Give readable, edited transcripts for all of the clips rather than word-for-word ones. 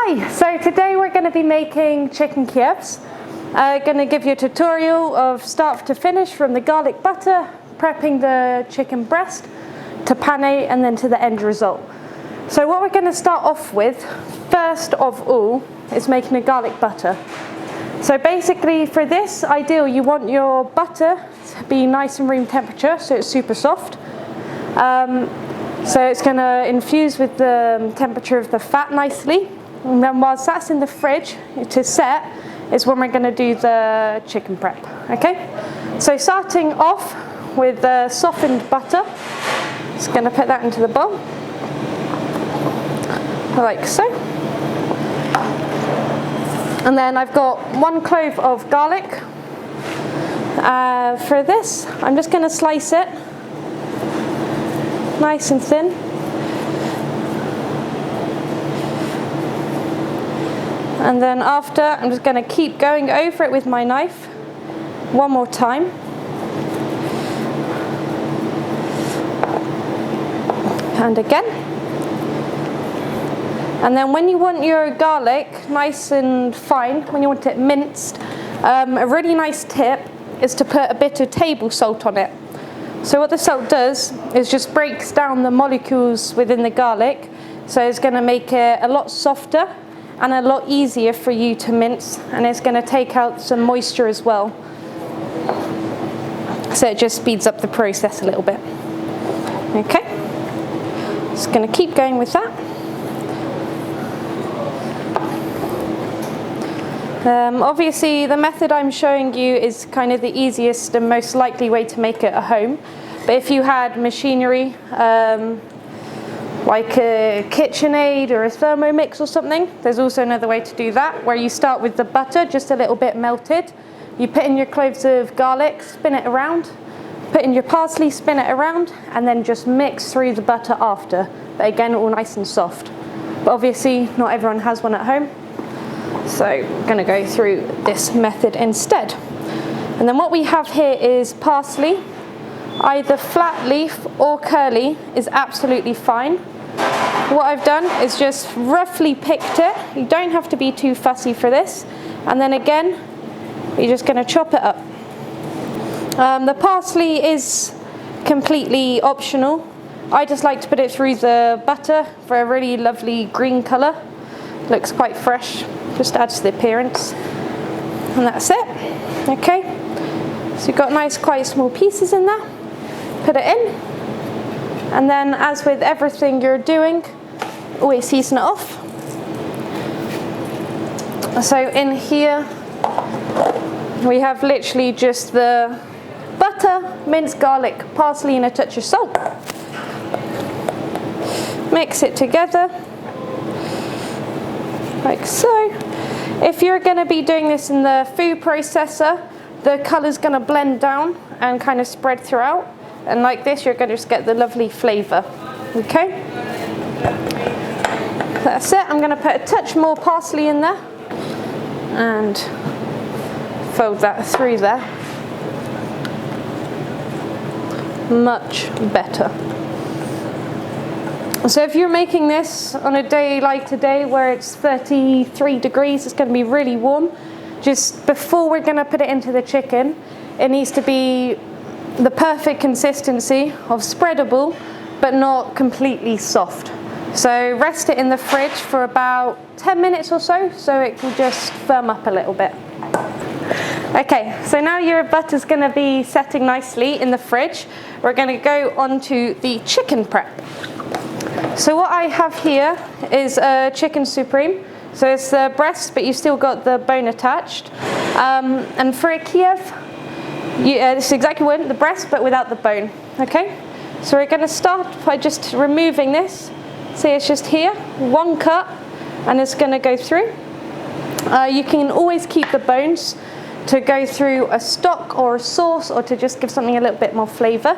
Hi, so today we're going to be making chicken Kievs. I'm going to give you a tutorial of start to finish from the garlic butter, prepping the chicken breast, to Pannie, and then to the end result. So what we're going to start off with, first of all, is making a garlic butter. So basically for this, ideal you want your butter to be nice and room temperature, so it's super soft. So it's going to infuse with the temperature of the fat nicely. And then whilst that's in the fridge to set is when we're going to do the chicken prep. Okay? So starting off with the softened butter, just going to put that into the bowl, like so. And then I've got 1 clove of garlic. For this, I'm just going to slice it nice and thin. And then after, I'm just going to keep going over it with my knife one more time. And again. And then when you want your garlic nice and fine, when you want it minced, a really nice tip is to put a bit of table salt on it. So what the salt does is just breaks down the molecules within the garlic, so it's going to make it a lot softer and a lot easier for you to mince, and it's going to take out some moisture as well. So it just speeds up the process a little bit. Okay, just going to keep going with that. Obviously the method I'm showing you is kind of the easiest and most likely way to make it at home, but if you had machinery like a KitchenAid or a Thermomix or something, there's also another way to do that, where you start with the butter just a little bit melted, you put in your cloves of garlic, spin it around, put in your parsley, spin it around, and then just mix through the butter after, but again all nice and soft. But obviously not everyone has one at home, so I'm going to go through this method instead. And then what we have here is parsley. Either flat leaf or curly is absolutely fine. What I've done is just roughly picked it. You don't have to be too fussy for this. And then again, you're just going to chop it up. The parsley is completely optional. I just like to put it through the butter for a really lovely green colour. Looks quite fresh, just adds to the appearance. And that's it. Okay, so you've got nice quite small pieces in there. Put it in, and then as with everything you're doing, always season it off. So in here we have literally just the butter, minced garlic, parsley, and a touch of salt. Mix it together like so. If you're going to be doing this in the food processor, the colour's going to blend down and kind of spread throughout. And like this, you're going to just get the lovely flavour. Okay? That's it. I'm going to put a touch more parsley in there and fold that through there. Much better. So if you're making this on a day like today where it's 33 degrees, it's going to be really warm. Just before we're going to put it into the chicken, it needs to be the perfect consistency of spreadable but not completely soft. So rest it in the fridge for about 10 minutes or so it can just firm up a little bit. Okay, so now your butter's going to be setting nicely in the fridge. We're going to go on to the chicken prep. So what I have here is a chicken supreme. So it's the breast, but you've still got the bone attached. And for a Kiev, this is exactly what the breast, but without the bone. Okay, so we're going to start by just removing this. See, it's just here, 1 cut, and it's going to go through. You can always keep the bones to go through a stock or a sauce, or to just give something a little bit more flavour.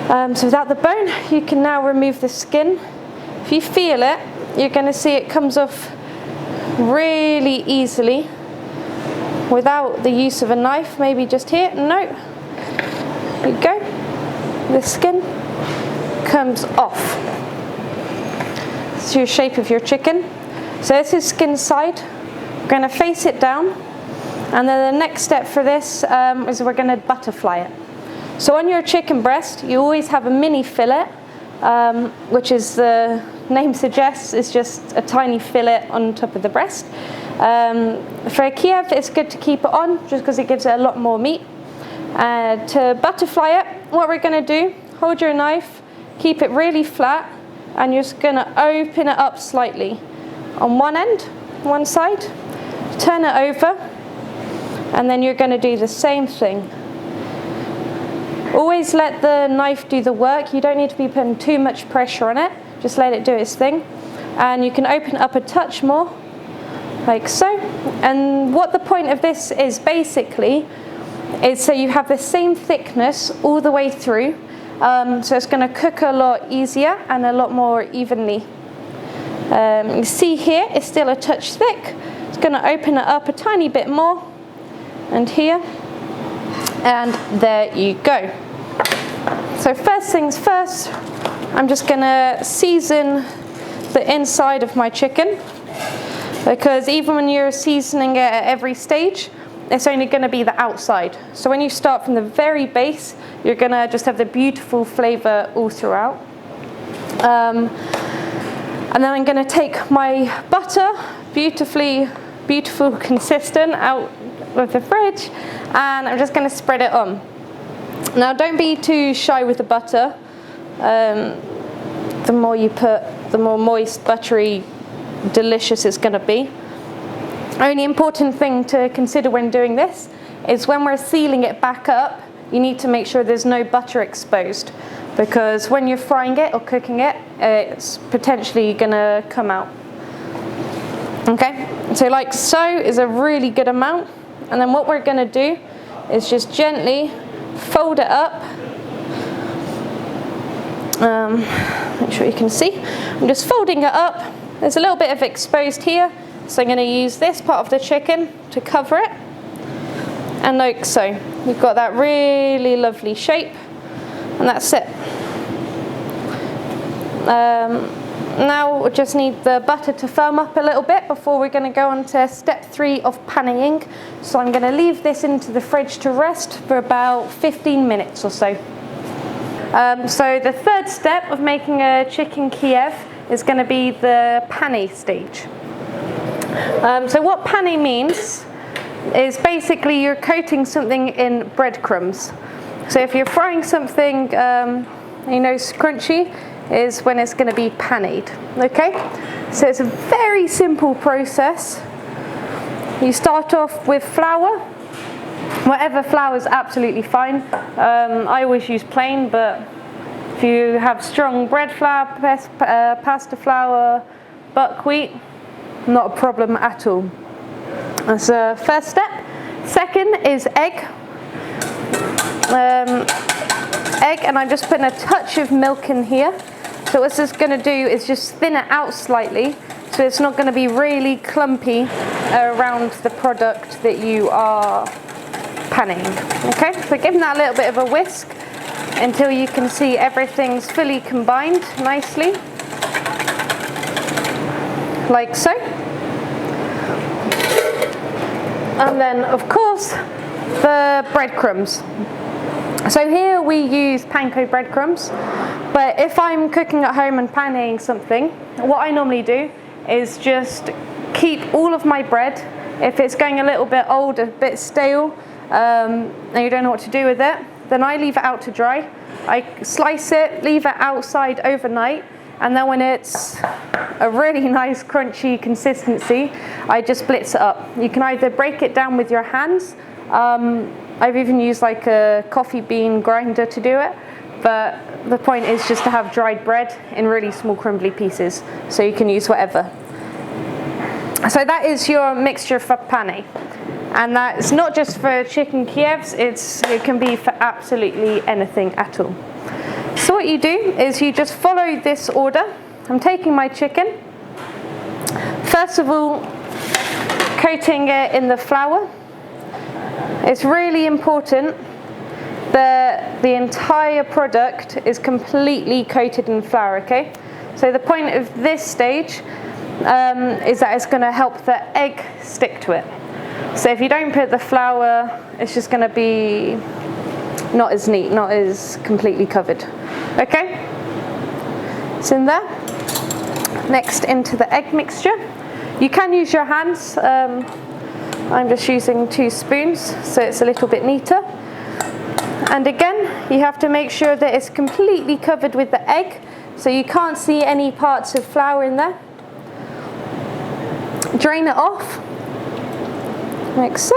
So without the bone, you can now remove the skin. If you feel it, you're going to see it comes off really easily without the use of a knife. Maybe just here. No. There you go. The skin comes off. It's your shape of your chicken. So this is skin side. We're going to face it down, and then the next step for this is we're going to butterfly it. So on your chicken breast, you always have a mini fillet, which is the name suggests is just a tiny fillet on top of the breast. For a Kiev, it's good to keep it on just because it gives it a lot more meat. To butterfly it, what we're going to do, hold your knife, keep it really flat, and you're just going to open it up slightly on one end, one side, turn it over, and then you're going to do the same thing. Always let the knife do the work. You don't need to be putting too much pressure on it. Just let it do its thing. And you can open it up a touch more, like so. And what the point of this is basically is so you have the same thickness all the way through. So it's going to cook a lot easier and a lot more evenly. You see here, it's still a touch thick. It's going to open it up a tiny bit more. And here. And there you go. So first things first, I'm just going to season the inside of my chicken, because even when you're seasoning it at every stage, it's only going to be the outside. So when you start from the very base, you're going to just have the beautiful flavour all throughout. And then I'm going to take my butter, beautiful consistent, out of the fridge, and I'm just going to spread it on. Now don't be too shy with the butter. The more you put, the more moist, buttery, delicious it's going to be. Only important thing to consider when doing this is when we're sealing it back up, you need to make sure there's no butter exposed, because when you're frying it or cooking it, it's potentially going to come out. Okay, so like so is a really good amount. And then what we're going to do is just gently fold it up. Make sure you can see. I'm just folding it up. There's a little bit of exposed here, so I'm going to use this part of the chicken to cover it. And like so, we've got that really lovely shape, and that's it. Now we just need the butter to firm up a little bit before we're going to go on to step 3 of panning. So I'm going to leave this into the fridge to rest for about 15 minutes or so. So the third step of making a chicken Kiev is going to be the Pani stage. So what Pani means is basically you're coating something in breadcrumbs. So if you're frying something, crunchy, is when it's going to be panied. Okay, so it's a very simple process. You start off with flour. Whatever flour is absolutely fine. I always use plain, but if you have strong bread flour, pasta flour, buckwheat, not a problem at all. That's the first step. Second is egg. And I'm just putting a touch of milk in here. So what this is going to do is just thin it out slightly, so it's not going to be really clumpy around the product that you are panning. Okay, so give that a little bit of a whisk until you can see everything's fully combined nicely, like so. And then of course the breadcrumbs. So here we use Panko breadcrumbs, but if I'm cooking at home and panning something, what I normally do is just keep all of my bread. If it's going a little bit old, a bit stale, and you don't know what to do with it, then I leave it out to dry. I slice it, leave it outside overnight, and then when it's a really nice crunchy consistency, I just blitz it up. You can either break it down with your hands. I've even used like a coffee bean grinder to do it, but the point is just to have dried bread in really small crumbly pieces, so you can use whatever. So that is your mixture for Pani, and that's not just for chicken Kievs, it can be for absolutely anything at all. So what you do is you just follow this order. I'm taking my chicken, first of all coating it in the flour. It's really important that the entire product is completely coated in flour, okay? So the point of this stage is that it's going to help the egg stick to it. So if you don't put the flour, it's just going to be not as neat, not as completely covered. Okay, it's in there. Next, into the egg mixture. You can use your hands. I'm just using 2 spoons, so it's a little bit neater. And again, you have to make sure that it's completely covered with the egg, so you can't see any parts of flour in there. Drain it off, like so.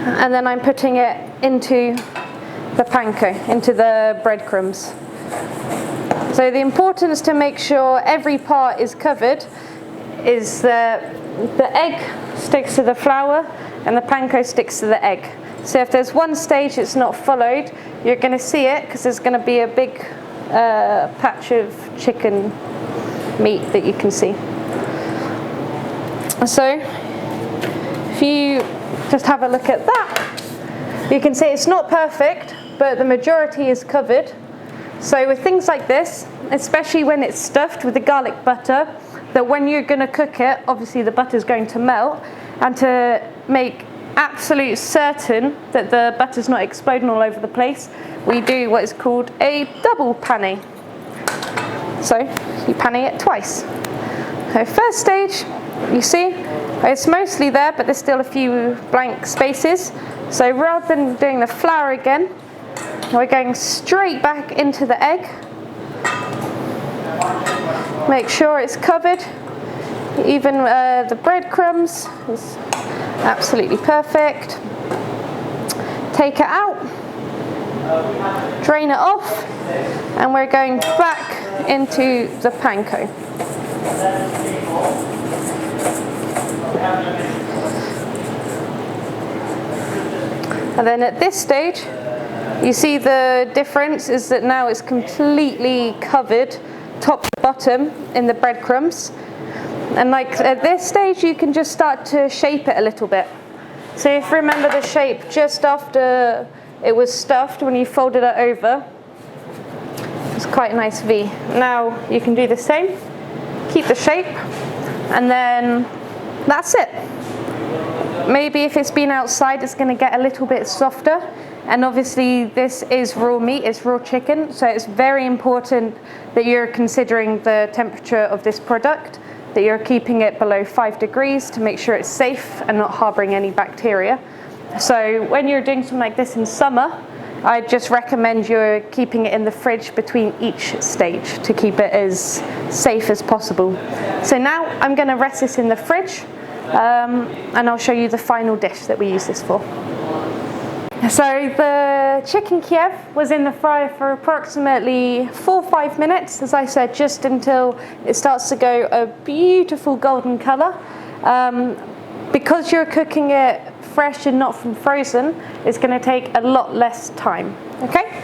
And then I'm putting it into the panko, into the breadcrumbs. So the importance to make sure every part is covered is that the egg sticks to the flour and the panko sticks to the egg. So if there's one stage it's not followed, you're going to see it because there's going to be a big patch of chicken meat that you can see. So if you just have a look at that, you can see it's not perfect, but the majority is covered. So with things like this, especially when it's stuffed with the garlic butter, that when you're going to cook it, obviously the butter is going to melt, and to make absolute certain that the butter's not exploding all over the place, we do what is called a double pani. So you pani it twice. So first stage, you see, it's mostly there, but there's still a few blank spaces. So rather than doing the flour again, we're going straight back into the egg. Make sure it's covered. Even the breadcrumbs is absolutely perfect. Take it out, drain it off, and we're going back into the panko. And then at this stage, you see the difference is that now it's completely covered top to bottom in the breadcrumbs. And like at this stage, you can just start to shape it a little bit. So if you remember the shape just after it was stuffed, when you folded it over, it's quite a nice V. Now you can do the same, keep the shape, and then that's it. Maybe if it's been outside, it's going to get a little bit softer. And obviously this is raw meat, it's raw chicken, so it's very important that you're considering the temperature of this product, that you're keeping it below 5 degrees to make sure it's safe and not harboring any bacteria. So when you're doing something like this in summer, I just recommend you're keeping it in the fridge between each stage to keep it as safe as possible. So now I'm going to rest this in the fridge, and I'll show you the final dish that we use this for. So the chicken Kiev was in the fryer for approximately 4 or 5 minutes, as I said, just until it starts to go a beautiful golden colour. Because you're cooking it fresh and not from frozen, it's going to take a lot less time. Okay?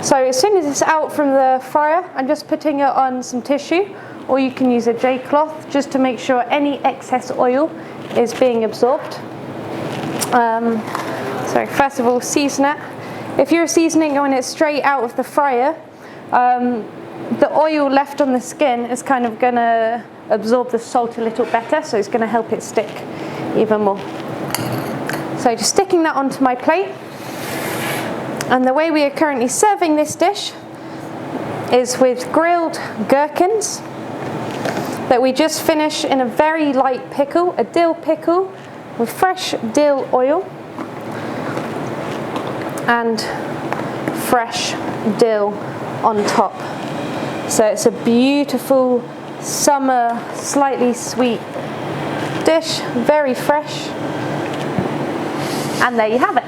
So as soon as it's out from the fryer, I'm just putting it on some tissue, or you can use a J cloth just to make sure any excess oil is being absorbed. So first of all, season it. If you're seasoning when it's straight out of the fryer, the oil left on the skin is kind of going to absorb the salt a little better, so it's going to help it stick even more. So just sticking that onto my plate. And the way we are currently serving this dish is with grilled gherkins that we just finish in a very light pickle, a dill pickle with fresh dill oil and fresh dill on top. So it's a beautiful summer, slightly sweet dish, very fresh. And there you have it.